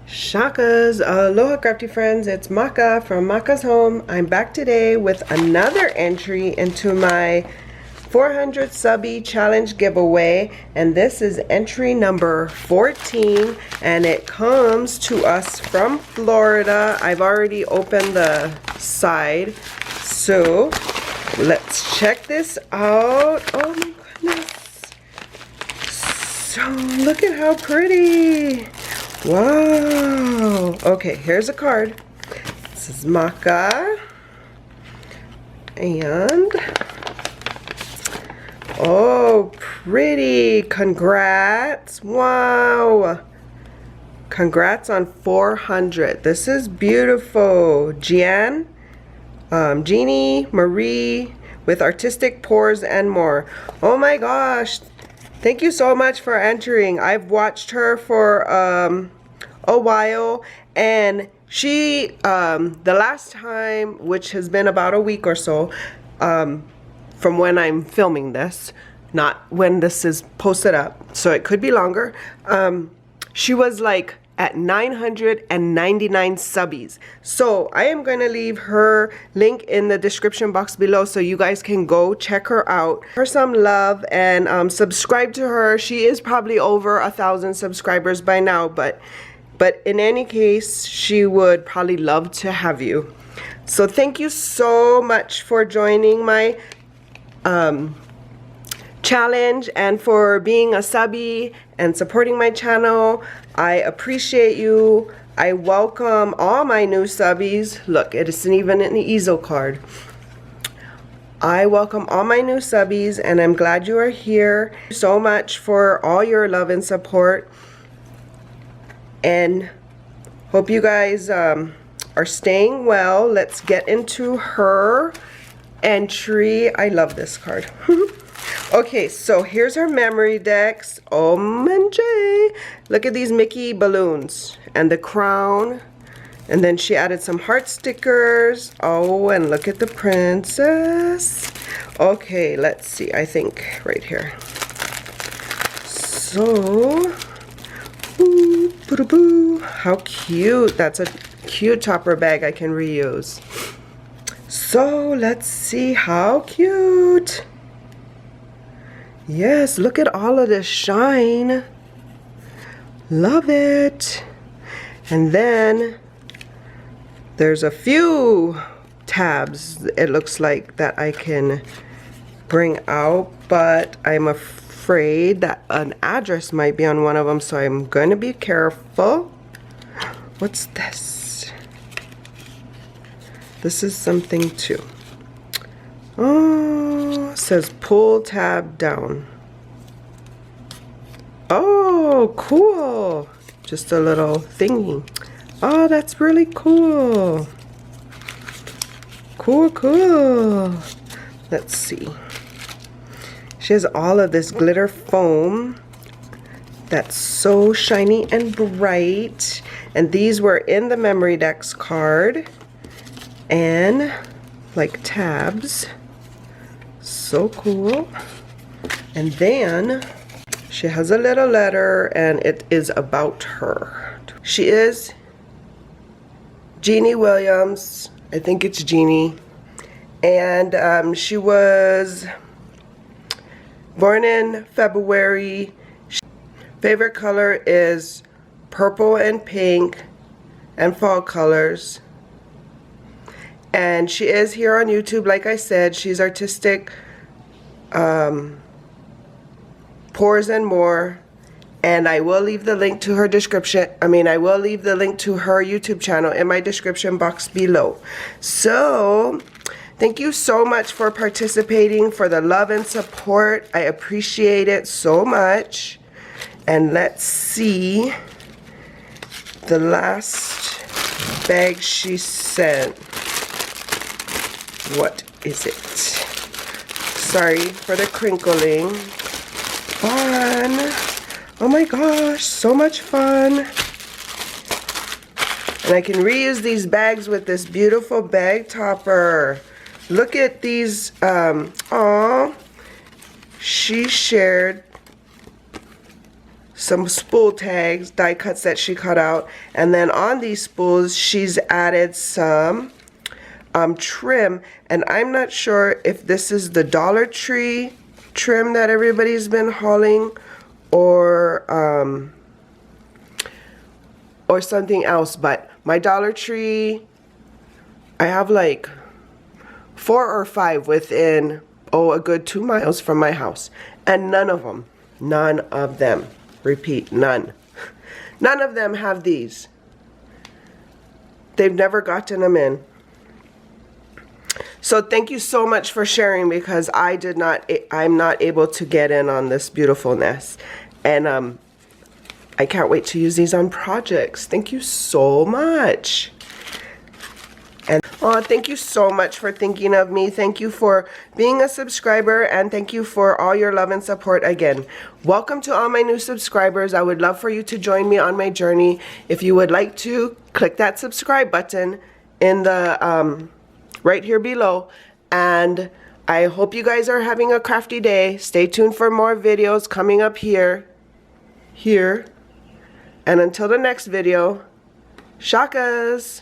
Shakas, aloha crafty friends, it's Maka from Makaz Home. I'm back today with another entry into my 400 SUBBIE challenge giveaway, and this is entry number 14, and it comes to us from Florida. I've already opened the side, so let's check this out. Oh my goodness, so look at how pretty. Wow. Okay, here's a card. This is Maka. And oh, pretty. Congrats. Wow. Congrats on 400. This is beautiful. Jeannie, Marie with artistic pours and more. Oh my gosh. Thank you so much for entering. I've watched her for a while, and she the last time, which has been about a week or so from when I'm filming this, not when this is posted up, so it could be longer, she was like at 999 subbies. So I am going to leave her link in the description box below so you guys can go check her out. Her some love and subscribe to her. She is probably over 1,000 subscribers by now, but in any case, she would probably love to have you. So thank you so much for joining my challenge and for being a subbie and supporting my channel. I appreciate you. I welcome all my new subbies. Look, it isn't even an easel card. I welcome all my new subbies, and I'm glad you are here. Thank you so much for all your love and support, and hope you guys are staying well. Let's get into her entry. I love this card. Okay, so here's her Memorydex. OMG! Look at these Mickey balloons and the crown. And then she added some heart stickers. Oh, and look at the princess. Okay, let's see. I think right here. So, ooh, how cute. That's a cute topper bag I can reuse. So, let's see how cute. Yes, look at all of this shine. Love it. And then there's a few tabs, it looks like, that I can bring out, but I'm afraid that an address might be on one of them, so I'm going to be careful. What's this? This is something too. Oh, it says pull tab down. Oh, cool. Just a little thingy. Oh, that's really cool. Cool, cool. Let's see. She has all of this glitter foam that's so shiny and bright. And these were in the Memorydex card. And like tabs. So cool. And then she has a little letter, and it is about her. She is Jeannie Williams. I think it's Jeannie. And she was born in February. Favorite color is purple and pink and fall colors. And she is here on YouTube, like I said. She's artistic, pours and more. And I will leave the link to her description. I will leave the link to her YouTube channel in my description box below. So, thank you so much for participating, for the love and support. I appreciate it so much. And let's see the last bag she sent. What is it? Sorry for the crinkling. Fun. Oh my gosh, so much fun. And I can reuse these bags with this beautiful bag topper. Look at these. She shared some spool tags, die cuts that she cut out. And then on these spools, she's added some trim. And I'm not sure if this is the Dollar Tree trim that everybody's been hauling or something else. But my Dollar Tree, I have like 4 or 5 within, a good 2 miles from my house. And none of them, repeat, none of them have these. They've never gotten them in. So thank you so much for sharing, because I'm not able to get in on this beautifulness. And I can't wait to use these on projects. Thank you so much. And thank you so much for thinking of me. Thank you for being a subscriber, and thank you for all your love and support again. Welcome to all my new subscribers. I would love for you to join me on my journey. If you would like to, click that subscribe button in the right here below. And I hope you guys are having a crafty day. Stay tuned for more videos coming up here. And until the next video, shakas!